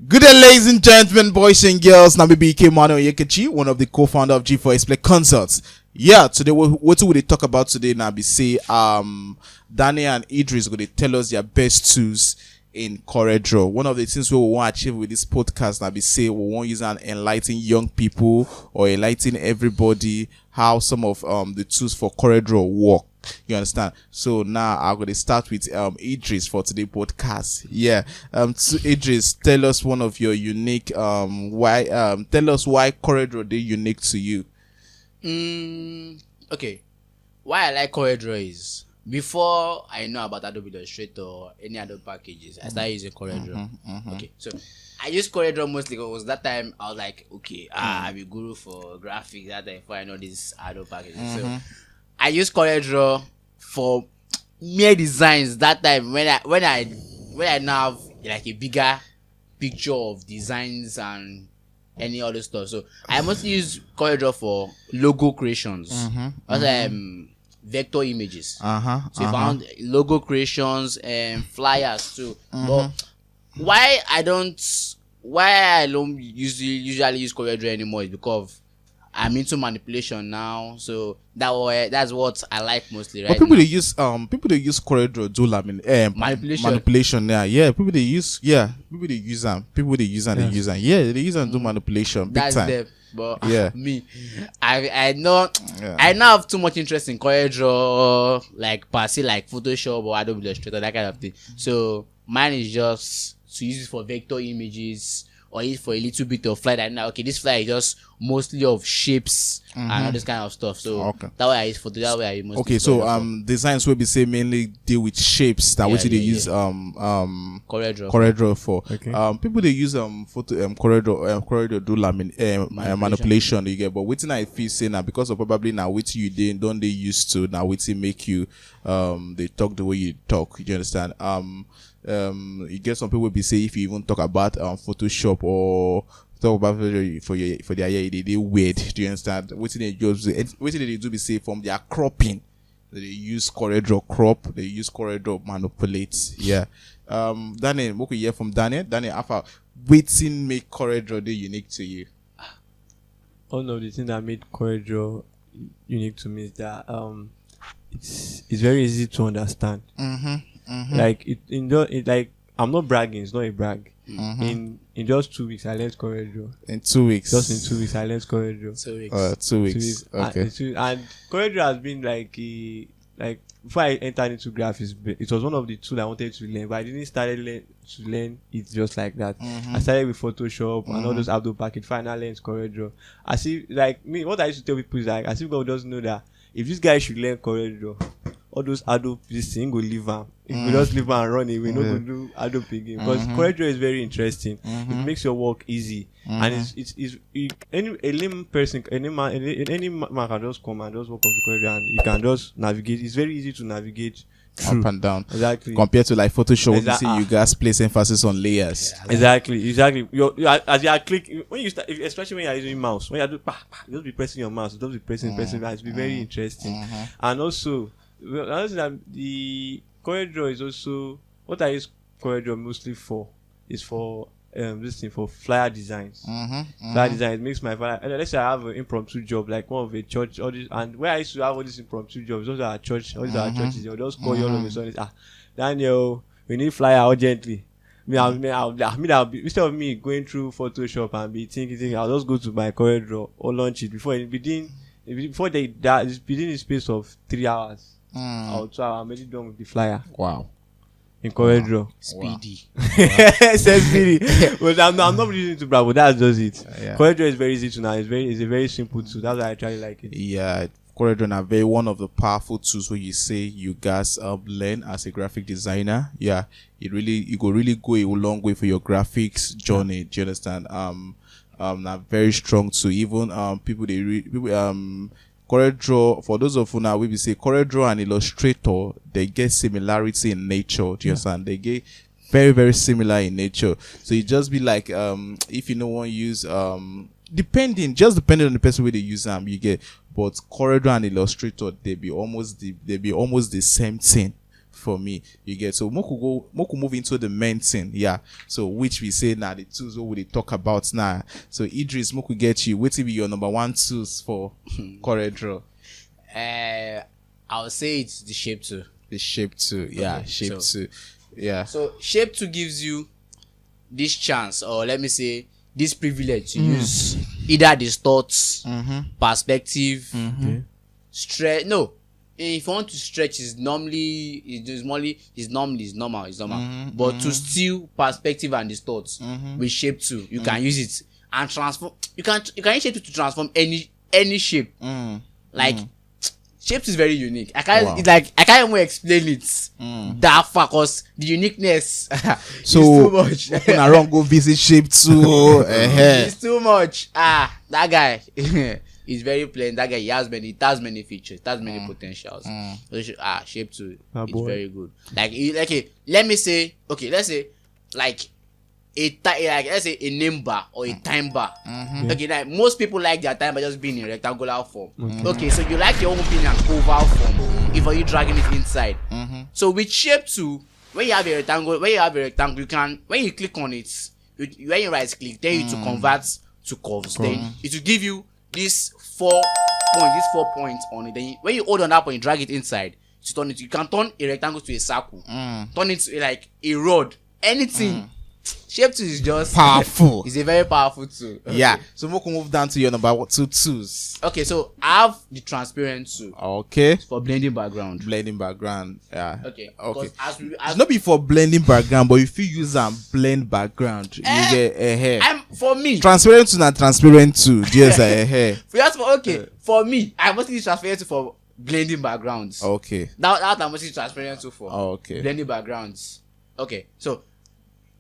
Good day, ladies and gentlemen, boys and girls. Now, BK Manuel Yekechi, one of the co-founder of G4 Play Consults. Yeah, today what will they talk about today? Now, be say Danny and Idris going to tell us their best tools in Coreldraw. One of the things we want to achieve with this podcast, now be say we want use and enlighten young people or enlighten everybody how some of the tools for Coreldraw work. You understand? So now I'm going to start with Idris for today's podcast. Yeah. So Idris, tell us one of your unique why tell us why Coreldraw is unique to you. Okay. Why I like Coreldraw is before I know about Adobe Illustrator or any other packages, I started using Coreldraw. Okay, so I used Coreldraw mostly because that time I was like, okay, I'm a guru for graphics that time before I know this Adobe packages. So I use Coreldraw for mere designs that time when I now have like a bigger picture of designs and any other stuff. So I mostly use Coreldraw for logo creations. Vector images. So I found logo creations and flyers too. But why I don't usually use Coreldraw anymore is because I'm into manipulation now, so that's what I like mostly, right? But people they use Coreldraw do manipulation. Yeah, people they use them. People they use and they use them. Yeah, they use and do manipulation. Big That's time. them. But Yeah. me, I know I now have too much interest in Coreldraw, like per se, like Photoshop or Adobe Illustrator, that kind of thing. So mine is just to use it for vector images or use for a little bit of flight. And now, okay, this flight is just mostly of shapes and all this kind of stuff. So that way I use photo. That way I use mostly. Okay, so designs will be say mainly deal with shapes. That what they use Coreldraw for. Okay. People they use Coreldraw do manipulation you get. But waiting I feel say now because of probably now what you did don't they used to now waiting make you they talk the way you talk. You understand? You get some people be say if you even talk about Photoshop or talk about for their year they weird. Do you understand? What they do be say from their cropping. They use Coreldraw crop. They use Coreldraw manipulate. Yeah. Daniel, what we hear from Daniel? Daniel, after waiting make Coreldraw unique to you. One of the things that made Coreldraw unique to me is that it's very easy to understand. Like like I'm not bragging. It's not a brag. In just 2 weeks, I learned Coreldraw. In 2 weeks. Just in 2 weeks, I learned Coreldraw. 2 weeks. 2 weeks. Okay. And Coreldraw has been like before I entered into graphics, it was one of the tools I wanted to learn, but I didn't start to learn it just like that. I started with Photoshop and all those Adobe packages. Finally, learned Coreldraw. I see, like me, what I used to tell people is like, I see God doesn't know that if this guy should learn Coreldraw, all those Adobe this thing go leave him. If we just leave him and run it, we not going to do Adobe again. Because Coreldraw is very interesting. It makes your work easy. And any layman person, any man can just come and just walk up to Coreldraw and you can just navigate. It's very easy to navigate up and down. Exactly. Compared to like Photoshop, you see you guys place emphasis on layers. Exactly. As you are clicking, when you start, especially when you are using mouse, when you are doing, you just be pressing your mouse, you just be pressing. It's be very interesting. And also, the Coreldraw is also what I use Coreldraw mostly for is for this thing for flyer designs. Flyer designs makes my flyer. And let's say I have an impromptu job like one of a church, all this, and where I used to have all these impromptu jobs, those are our church, all these are our churches. They'll just call you all of a sudden. Daniel, we need flyer urgently. I'll be, instead of me going through Photoshop and be thinking, I'll just go to my Coreldraw or launch it before within the space of 3 hours. I'm already done with the flyer. Wow. In Coreldraw. Speedy. Says speedy. But I'm not really using it to brag, but that's just it. Coreldraw is very easy to know. It's a very simple tool. That's why I try to like it. Yeah. Coreldraw are very one of the powerful tools where you say you guys learn as a graphic designer. Yeah. You go a long way for your graphics journey. Do you understand? Not very strong too. Even Coreldraw, for those of you now, we will say Coreldraw and Illustrator, they get similarity in nature. Do you understand? They get very, very similar in nature. So it just be like, if you know one use, depending on the person where they use them, you get. But Coreldraw and Illustrator, they be almost the same thing. for me. You get so Moku move into the main thing, yeah. So which we say now the tools what we talk about now. So Idris, Moku get you. What will be your number one tools for Coreldraw? I'll say it's the shape 2. The shape 2, yeah, Okay, shape so- 2, yeah. So shape 2 gives you this chance, or let me say this privilege to use either distorts, perspective, stretch. No, if you want to stretch, is normal. But to steal perspective and distorts with shape 2, you can use it and transform. You can use shape 2 to transform any shape. Like shape 2 is very unique. I can't. Wow. It's like I can't even explain it that far, cause the uniqueness is So too much. when I run go visit shape 2, It's too much. That guy is very plain. That guy he has many features, it has many potentials. Shape 2 is boy. very good. Like let's say like let's say a name bar or a time bar. Okay, like most people like their time bar just being in rectangular form. Okay, so you like your own opinion oval form if you dragging it inside. So with shape 2, when you have a rectangle, you can, when you click on it, when you right click, then you to convert to curves. Then it will give you these 4 points on it. Then when you hold on that point, you drag it inside to turn it. You can turn a rectangle to a circle, turn it to like a rod, anything. Shape 2 is just powerful. It's a very powerful tool. Okay. Yeah. So Moku move down to your number 2 tools. Okay, so I have the transparent tool Okay. for blending background. Blending background. Yeah. Okay. Okay. As It's not be for blending background, but if you use blend background, you get a hair. for me, Transparent to not transparent to just a hair. for me, I mostly use transparent tool for blending backgrounds. Okay. That I'm mostly transparent tool for. Okay. Blending backgrounds. Okay, so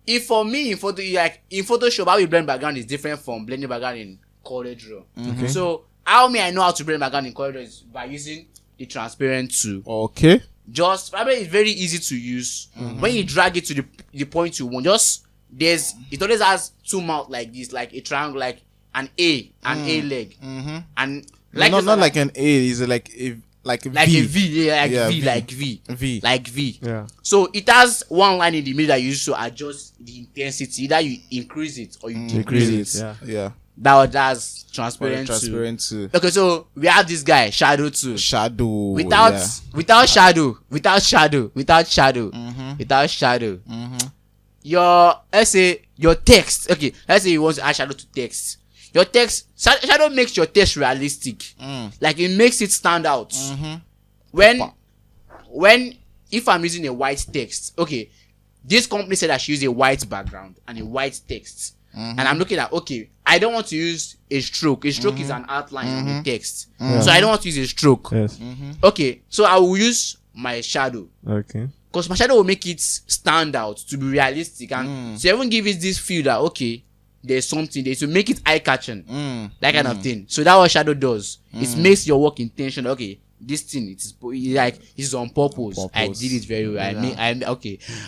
if for me in Photoshop, how we blend background is different from blending background in Coreldraw. So how I know how to blend background in Coreldraw is by using the transparent tool. Okay. Just probably it's very easy to use. When you drag it to the point you want, it always has 2 mouths like this, like a triangle, like an A leg, and like not like an A, is like a V, like V. Yeah. So it has one line in the middle that you use to adjust the intensity. Either you increase it or you decrease it. Yeah. That's transparent too. Transparent too. Okay, so we have this guy shadow too. Shadow. Without shadow. Let's say your text. Okay, let's say you want to add shadow to text. Your text shadow makes your text realistic. Like it makes it stand out. When if I'm using a white text, okay, this company said I should use a white background and a white text. And I'm looking at, okay, I don't want to use a stroke. A stroke is an outline of the text. So I don't want to use a stroke. Yes. Okay, so I will use my shadow. Okay. Because my shadow will make it stand out, to be realistic. And so even give it this feel that, okay, there's something there to make it eye-catching. That kind of thing. So that's what shadow does. It makes your work intentional. Okay, this thing, it's on purpose. I did it very well.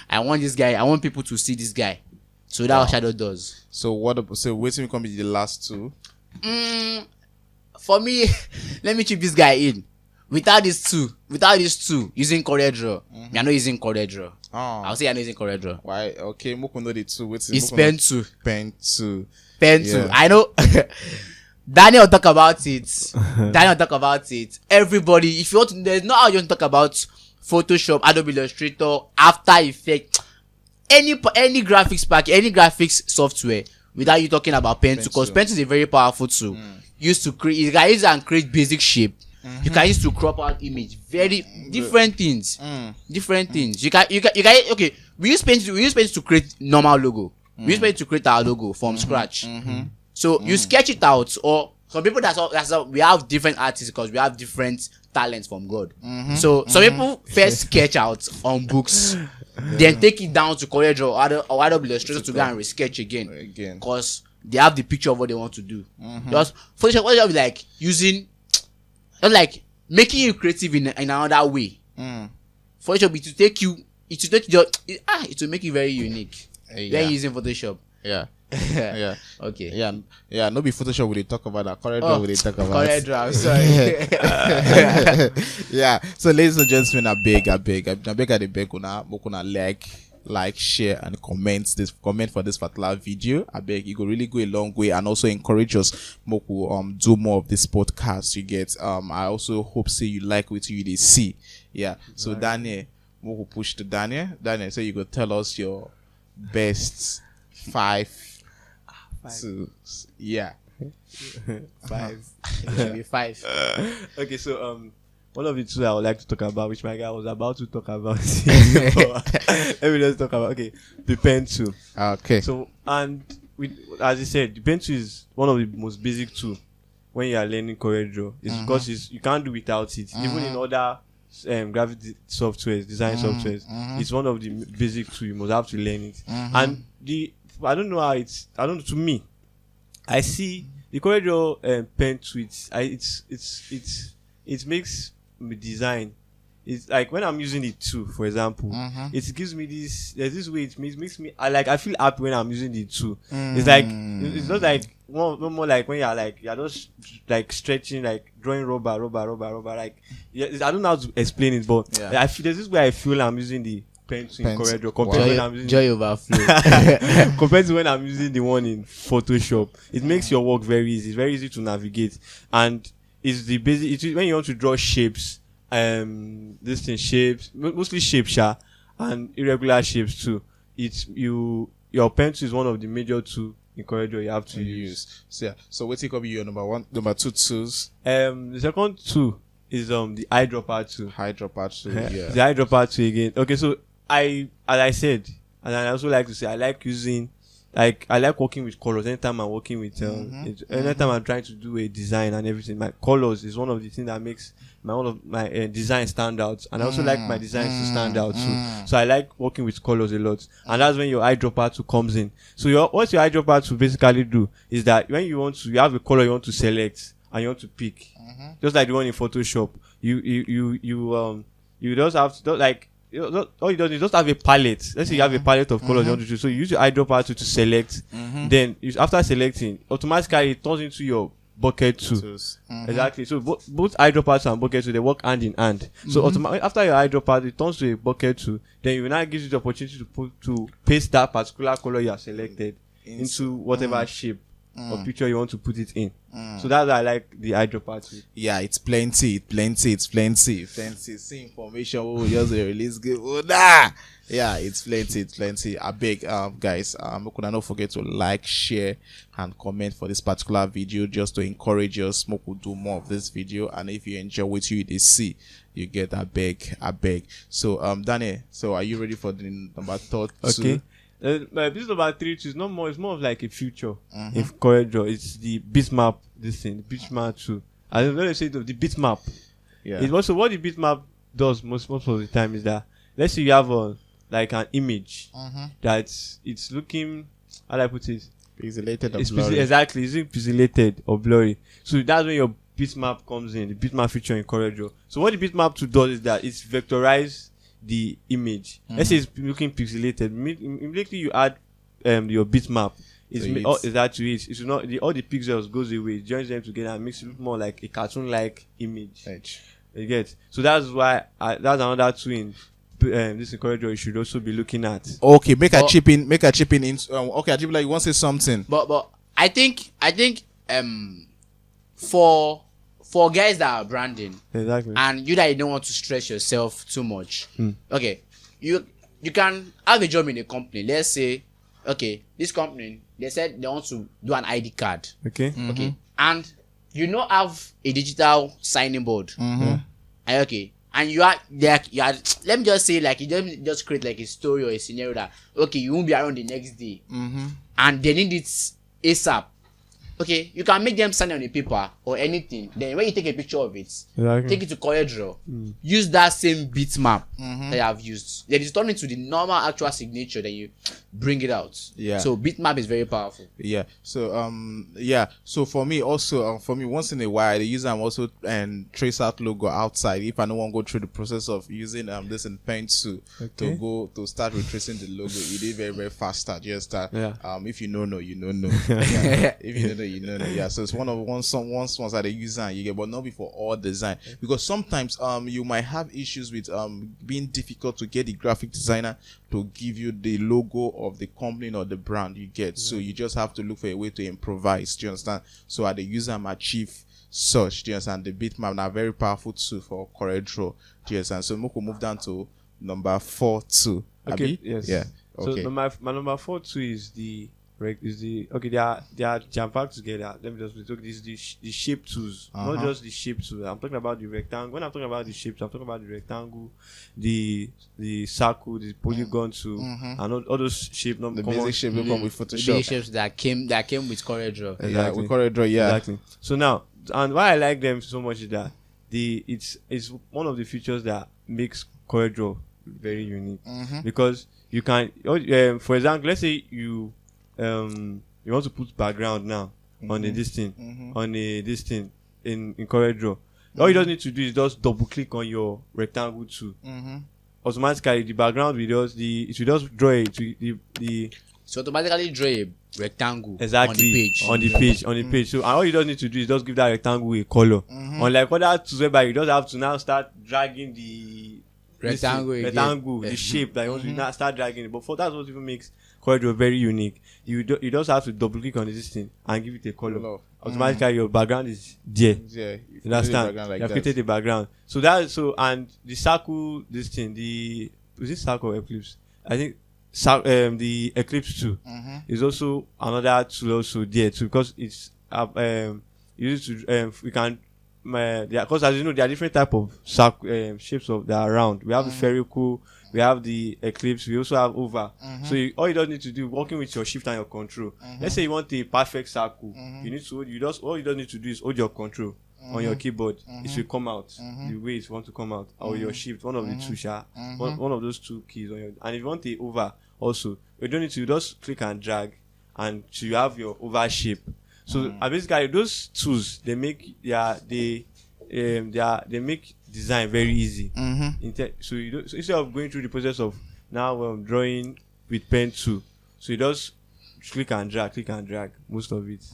I want this guy. I want people to see this guy. So that's what shadow does. So wait till we come to the last 2. For me, let me chip this guy in. Without these two, using Coreldraw, you're not using Coreldraw. I'll say you're not using Coreldraw. Why? Okay, Moku know the 2. It's pen 2. Pen 2. I know. Daniel talk about it. Everybody, if you want to, there's no how you want to talk about Photoshop, Adobe Illustrator, After Effects, any graphics pack, any graphics software, without you talking about pen 2, because pen 2 is a very powerful tool. Used to create, you can use it and create basic shape. You can use to crop out image. Very different things. Different things. You can okay. We use paint to create normal logo. We use paint to create our logo from scratch. So you sketch it out, or some people that's all, we have different artists because we have different talents from God. So some people first sketch out on books, then take it down to Coreldraw or Adobe Illustrator to go and resketch again. Because they have the picture of what they want to do. Just Photoshop is like using, not like making you creative in another way. Photoshop it will make you very unique. When using Photoshop. Yeah. Yeah. Okay. Yeah. No be Photoshop we dey talk about that. Coreldraw we dey talk about. Coreldraw, sorry. Yeah. So ladies and gentlemen, I beg at the beg una like, share, and comment for this particular video. I beg you go really go a long way, and also encourage us moku do more of this podcast. You get I also hope say you like what you dey see. Yeah. So Daniel, moku push to Daniel. Daniel, so you go tell us your best five. So, yeah. 5. It should be 5. Okay, so one of the two I would like to talk about, which my guy was about to talk about. Let me just talk about. Okay, the pen tool. Okay. So, and as I said, the pen tool is one of the most basic tools when you are learning Coreldraw. It's because you can't do without it. Even in other graphic softwares, design softwares, it's one of the basic tools. You must have to learn it. And I don't know how to me, I see the Coreldraw pen tool. It makes me design. It's like when I'm using it too, for example, it gives me there's this way it makes me, I feel happy when I'm using the tool. It's like, it's not like more like when you're just like stretching, like drawing rubber, like, I don't know how to explain it, but I feel there's this way I feel I'm using the pen tool in Coreldraw compared to when I'm using Joy overflow. compared to when I'm using the one in Photoshop. It makes your work very easy. It's very easy to navigate, and it's the basic. It's when you want to draw shapes, shapes, mostly shapes, and irregular shapes too. Your pen tool is one of the major tools in Coreldraw you have to use. So what could be your number 2 tools? The second tool is the eyedropper tool. Eyedropper tool. Yeah. The eyedropper tool again. Okay, so as I said, and I also like to say, I like working with colors. Anytime I'm working with anytime I'm trying to do a design and everything, my colors is one of the things that makes one of my design stand out, and I also like my designs to stand out too. So I like working with colors a lot, and that's when your eyedropper tool comes in. So what your eyedropper tool basically do is that when you have a color you want to select and you want to pick, just like the one in Photoshop, you just have to, like, all you do is just have a palette. Let's say you have a palette of colors you want to choose. So you use your eyedropper to select. Then after selecting, automatically it turns into your bucket tool. Exactly. So both eyedroppers and bucket tool, they work hand in hand. So after your eyedropper, it turns to a bucket tool. Then you will now give you the opportunity to paste that particular color you have selected into whatever shape or picture you want to put it in. So that's why I like the eyedropper tool. Yeah, it's plenty. See information we just release good. Yeah, it's plenty. I beg guys, don't forget to like, share, and comment for this particular video, just to encourage us to do more of this video. And if you enjoy what you see, you get I beg. So Daniel, so are you ready for the number 3? Okay. This number 3 is not more. It's more of like a future in Coreldraw. It's the bitmap. This thing, the bitmap too. I was going to say the bitmap. Yeah. It's also what the bitmap does most of the time is that, let's say you have like an image that it's looking, how do I put it? Pixelated or blurry. Exactly, it's pixelated or blurry. So that's when your bitmap comes in. The bitmap feature in Coreldraw. So what the bitmap tool does is that it's vectorized the image. Let's say it's looking pixelated. Immediately you add your bitmap. Is that to it? It's not all the pixels goes away. It joins them together and makes it look more like a cartoon-like image. You get? So that's why that's another tool in this Coreldraw you should also be looking at. Okay, make a chip in. Okay, Ajibla, you want to say something? But I think for guys that are branding, exactly, and you that you don't want to stress yourself too much, okay, you can have a job in a company. Let's say, okay, this company, they said they want to do an ID card. Okay. Okay. And you don't have a digital signing board. Okay. And you are let me just say, like, you just create like a story or a scenario that, okay, you won't be around the next day. And they need it ASAP. okay, you can make them sign on a paper or anything. Then when you take a picture of it, take it to Coreldraw, use that same bitmap that you have used. Then it's turned into the normal actual signature. Then you bring it out. Yeah. So bitmap is very powerful. Yeah. So So for me also, once in a while, I use also and trace out logo outside. If I don't want to go through the process of using this in Paint to start retracing the logo, it is very very faster. Just if you know, you know. Yeah. If you know, you know. Yeah. So it's once I use and you get, but not before all design, because sometimes you might have issues with being difficult to get the graphic designer to give you the logo of the company or the brand you get. So you just have to look for a way to improvise. Do you understand? So at the user achieve such. Do you understand? The bitmap are very powerful tool for Coreldraw. Do you understand? So Moko move down to number 4 too. Okay. Abi? Yes. Yeah. Okay. So my number 4 too is the they are jam-packed together. Let me just look. This is the shape tools, not just the shape tools. I'm talking about the rectangle. When I'm talking about the shapes, I'm talking about the rectangle, the circle, the polygon tool, and all those shapes. The basic shape will come with The Photoshop. basic shapes that came with Coreldraw. Yeah, with Coreldraw. Yeah. Exactly. So now, and why I like them so much is that it's one of the features that makes Coreldraw very unique, because you can, for example, let's say you want to put background now on this thing in Coreldraw. All you just need to do is just double click on your rectangle tool. Automatically the background will just draw it to the So automatically draw a rectangle exactly on the page. So and all you just need to do is just give that rectangle a color. Unlike other tools whereby you just have to now start dragging the rectangle, the shape that you want to now start dragging it. But for that's what even makes Coreldraw very unique. You just have to double click on this thing and give it a color. Automatically your background is there. Yeah. You understand? You have created the background. So and the circle, this thing, is it circle or eclipse? I think the eclipse too is also another tool also there too, because it's used to we can because as you know there are different type of shapes of that are round. We have the spherical, we have the eclipse, we also have oval. So all you don't need to do, working with your shift and your control. Let's say you want a perfect circle, you need to all you don't need to do is hold your control on your keyboard. It will come out the way it want to come out, or your shift, one of the two one of those two keys on your. And if you want the oval also, you don't need to just click and drag, and so you have your oval shape. So basically those tools they make they make design very easy. So instead of going through the process of now drawing with pen tool, so you just click and drag most of it.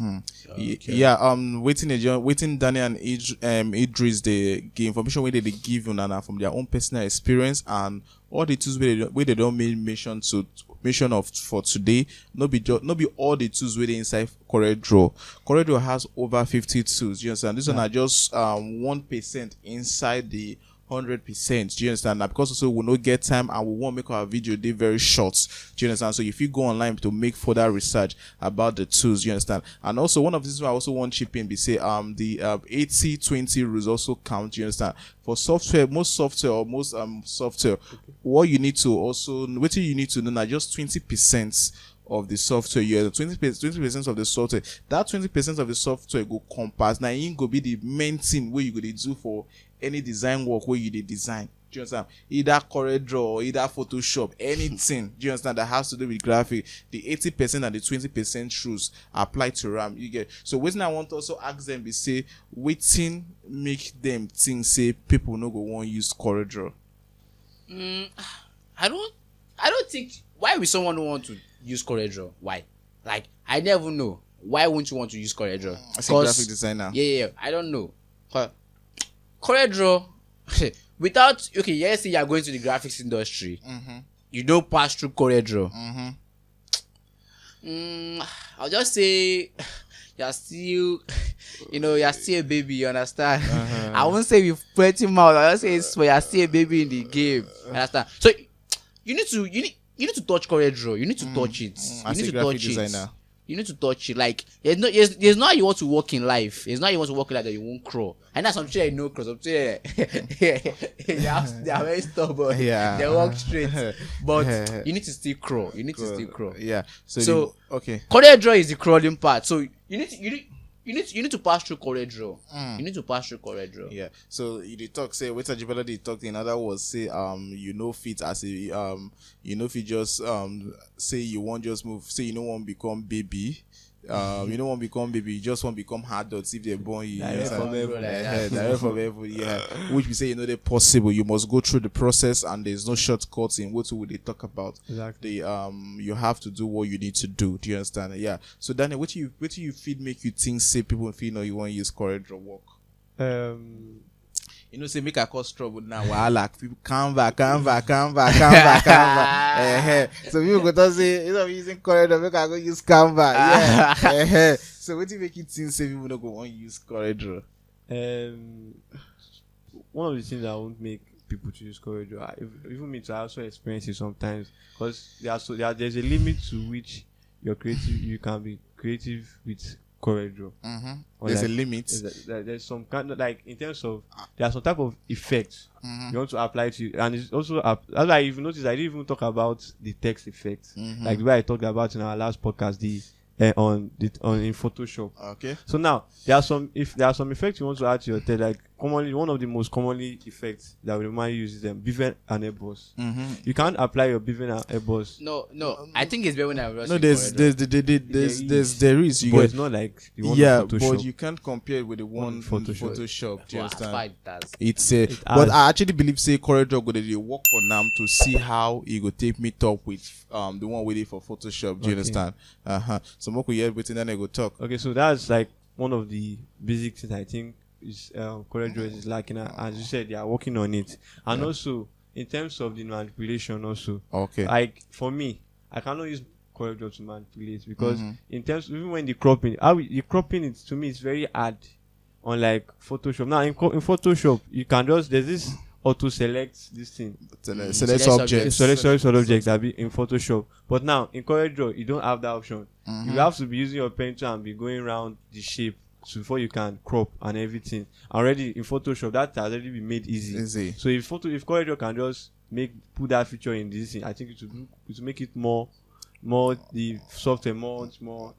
Yeah. Waiting Daniel and Idris they give information where they give you and from their own personal experience, and all the tools where they don't make mention of for today. Not be all the tools where they inside Coreldraw. Coreldraw has over 50 tools. You understand? This one are just 1% inside the 100%. Do you understand? Now, because also we not get time and we won't make our video they very short. Do you understand? So if you go online to make further research about the tools, you understand? And also one of these I also want chip in be say the 80-20 rules also count. You understand? For software, most software, what you need to also what you need to know now just 20% of the software. You 20% of the software. That 20% of the software go compass. Now it go be the main thing where you go to do for any design work where you design. Do you understand? Either Coreldraw or either Photoshop, anything. Do you understand that has to do with graphic? The 80% and the 20% rules apply to RAM. You get. So when I want to also ask them, be say, waiting make them think say people no go want use Coreldraw. I don't think. Why would someone want to use Coreldraw? Why? Like I never know. Why wouldn't you want to use Coreldraw? As a graphic designer. Yeah. I don't know. Coreldraw, without let's say you are going to the graphics industry, you don't pass through Coreldraw. I'll just say you're still a baby. You understand? I won't say with pretty mouth. I'll just say you're still a baby in the game. You understand? So you need to touch Coreldraw. You need to touch it. As a graphic designer. You need to touch it. Like there's not how you want to work in life. There's not how you want to work in life that you won't crawl. And that's some shit I know, because some shit they are very stubborn. Yeah. They walk straight. But you need to still crawl. Yeah. So Coreldraw is the crawling part. So you need you need to pass through Coreldraw. You need to pass through Coreldraw. Yeah. So you dey talk say what Ajibala dey talk in other words say you know fit as a you know fit just say you won't just move, say you don't want become baby. You don't want become baby, you just want become adults if they born you. Direct from heaven. Direct from heaven, yeah. Which we say you know they're possible. You must go through the process and there's no shortcuts in what would they talk about. Exactly. You have to do what you need to do. Do you understand? Yeah. So Daniel, what do you feel make you think say people feel no you want to use Coreldraw work? You know, say make a cause trouble now. Wahala, people Canva. So people go to say, you know, using Coreldraw, make I go use Canva. Yeah. So what do you make you think say people don't go want to use Coreldraw? One of the things that won't make people to use Coreldraw, even me, I also experience it sometimes, because there's a limit to which you can be creative with Coreldraw. There's a limit. There's some kind of like in terms of there's some type of effect you want to apply to, and it's also that's why if you notice I didn't even talk about the text effect, like the way I talked about in our last podcast, in Photoshop. Okay. So now there are some effects you want to add to your text, like commonly one of the most commonly effects that we normally use is bevel and emboss. You can't apply your bevel and emboss. No. I think it's better when I no, there is. You but get, it's not like the one yeah, on Photoshop. but you can't compare it with the one in Photoshop. Do you understand? It's but I actually believe say Coreldraw go dey work on them to see how he go take meet up with the one we did for Photoshop. Do you understand? So more we hear everything then I go talk. Okay, so that's like one of the basic things I think is Coreldraw is lacking. As you said, they are working on it, and also in terms of the manipulation, also. Okay. Like for me, I cannot use Coreldraw to manipulate because in terms even when the cropping, the cropping it to me is very hard on like Photoshop. Now in Photoshop you can just there's this auto select this thing. Select objects. Select objects that be in Photoshop. But now in Coreldraw you don't have that option. You have to be using your pencil and be going around the shape before you can crop and everything. Already in Photoshop that has already been made easy. So if Coreldraw can just put that feature in this thing, I think it will make it more the software more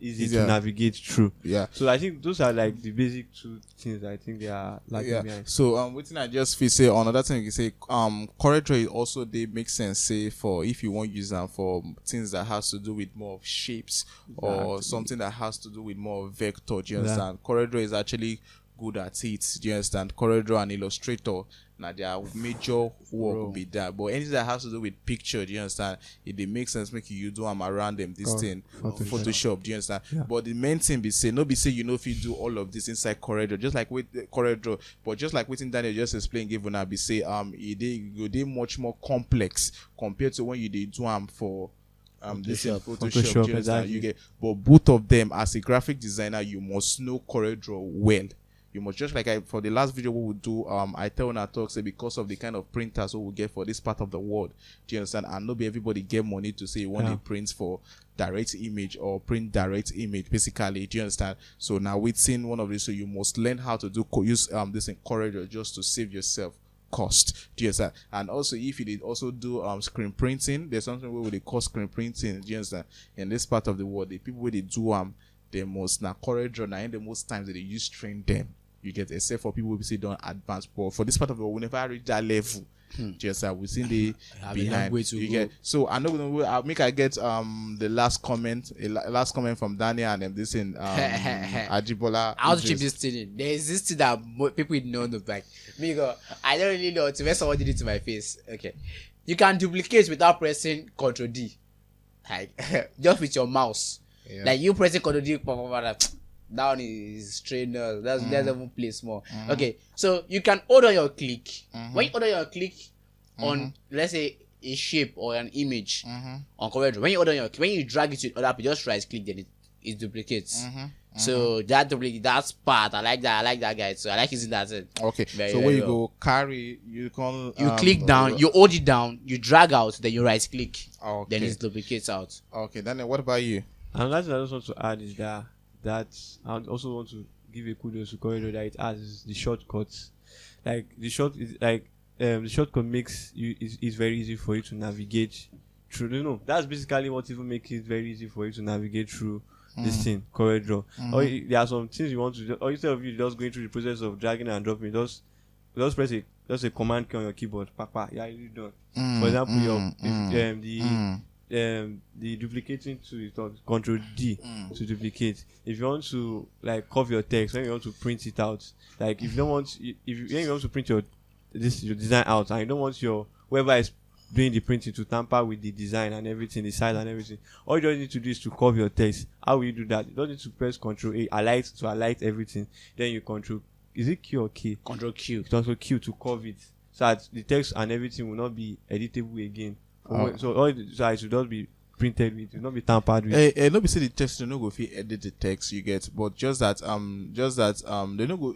easy to navigate through. Yeah. So I think those are like the basic two things I think they are lagging behind. So what thing I just feel say another thing you say Coreldraw also they make sense say for if you want to use them for things that has to do with more of shapes or something that has to do with more vector. Do you understand? Coreldraw is actually good at it. Do you understand? Coreldraw and Illustrator. Now their major work will be that, but anything that has to do with picture, do you understand? It makes sense make you do them around them this thing Photoshop. Do you understand? Yeah. But the main thing be say you know if you do all of this inside Coreldraw, just like with Coreldraw, but just like within Daniel just explained, given I be say they much more complex compared to when you do them for this in Photoshop. Exactly. You get, but both of them as a graphic designer, you must know Coreldraw well. You must just like for the last video we would do I tell when I talk say because of the kind of printers we will get for this part of the world, do you understand? And not be everybody get money to say you want to print for direct image or print direct image basically, do you understand? So now we've seen one of these, so you must learn how to use this in Coreldraw just to save yourself cost. Do you understand? And also if you did also do screen printing, there's something where they call screen printing, do you understand? In this part of the world, the people where they do they most now Coreldraw now in the most times that they use train them. You get, except for people who say don't advance, but for this part of the world, we never reach that level. Just we've seen the behind. You get, so I know I'll get the last comment from Daniel and this in Ajibola. I'll chip this thing in. There is this thing that people don't know, like me go, I don't really know to when someone did it to my face. Okay, you can duplicate without pressing Ctrl D, like just with your mouse. Yeah. Like you pressing Ctrl D, down is trainer. That's even place more. Okay, so you can order your click. When you order your click on, let's say, a shape or an image on Coreldraw, when you drag it to other people, just right click, then it duplicates. So that's part. I like that guys. So I like using that. Okay. So when you go carry, you click down, you hold it down, you drag out, then you right click. Okay. Then it duplicates out. Okay. Then what about you? And that's what I just want to add is that I also want to give a kudos to Coreldraw that it has the shortcuts. Like the shortcut makes it's very easy for you to navigate through. That's basically what even makes it very easy for you to navigate through this thing, Coreldraw. Or there are some things you want to do, or instead of you just going through the process of dragging and dropping, just press a command key on your keyboard. Papa, yeah, you done. For example, the duplicating tool is called Control D to duplicate. If you want to like copy your text, when you want to print it out, like if you don't want, when you want to print your design out, and you don't want your whoever is doing the printing to tamper with the design and everything, the size and everything, all you just need to do is to copy your text. How will you do that? You don't need to press Control A, highlight everything. Then you Control, is it Q or K? Control Q. It's also Q to cover it, so that the text and everything will not be editable again. So all it should just be printed with, it will not be tampered with. Not be say the text, they no go fit edit the text you get, but just that they no go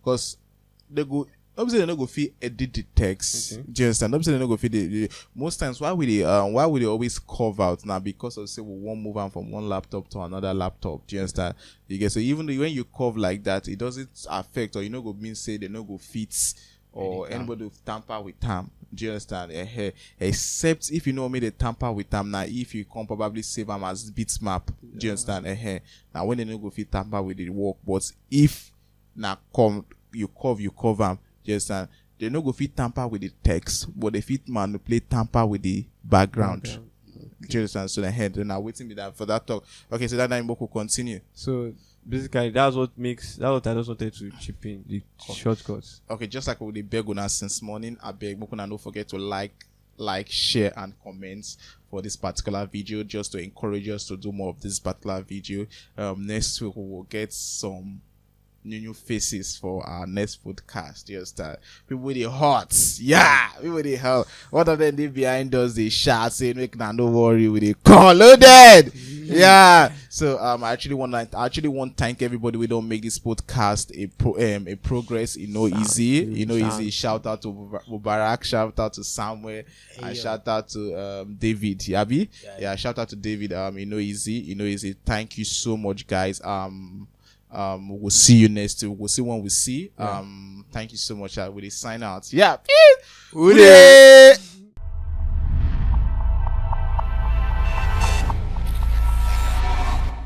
because they go. Obviously, they no go fit edit the text. Okay. Do you understand? Obviously, they no go fit the most times. Why would they always cover out now? Because of say we won't move on from one laptop to another laptop. Do you understand? You get, so even when you curve like that, it doesn't affect, or you no go mean say they no go fit or anybody will tamper with them. Do you understand? Except if you know me, they tamper with them now. If you can probably save them as bitmap. Do you understand? Now when they no go fit tamper with the work, but if now you cover them. Do you understand? They no go fit tamper with the text, but they fit manipulate tamper with the background. Okay. Do you understand? So then now waiting me that for that talk. Okay, so that time will continue. So basically, that's what I just wanted to chip in the shortcuts. Okay, just like we did beg on us since morning, I beg Mokuna don't forget to like, share, and comment for this particular video, just to encourage us to do more of this particular video. Next week we will get some new faces for our next podcast. You understand? People with the hearts, people with the hell. One of them they behind us, they shout saying, "Make no worry with the call loaded." So I actually want to thank everybody. We don't make this podcast a progress. Easy. Shout out to Mubarak, shout out to Samuel, and shout out to David. Yabi, shout out to David. Easy. Thank you so much, guys. We'll see you next week. We'll see when we see. Thank you so much. I will sign out. Yeah.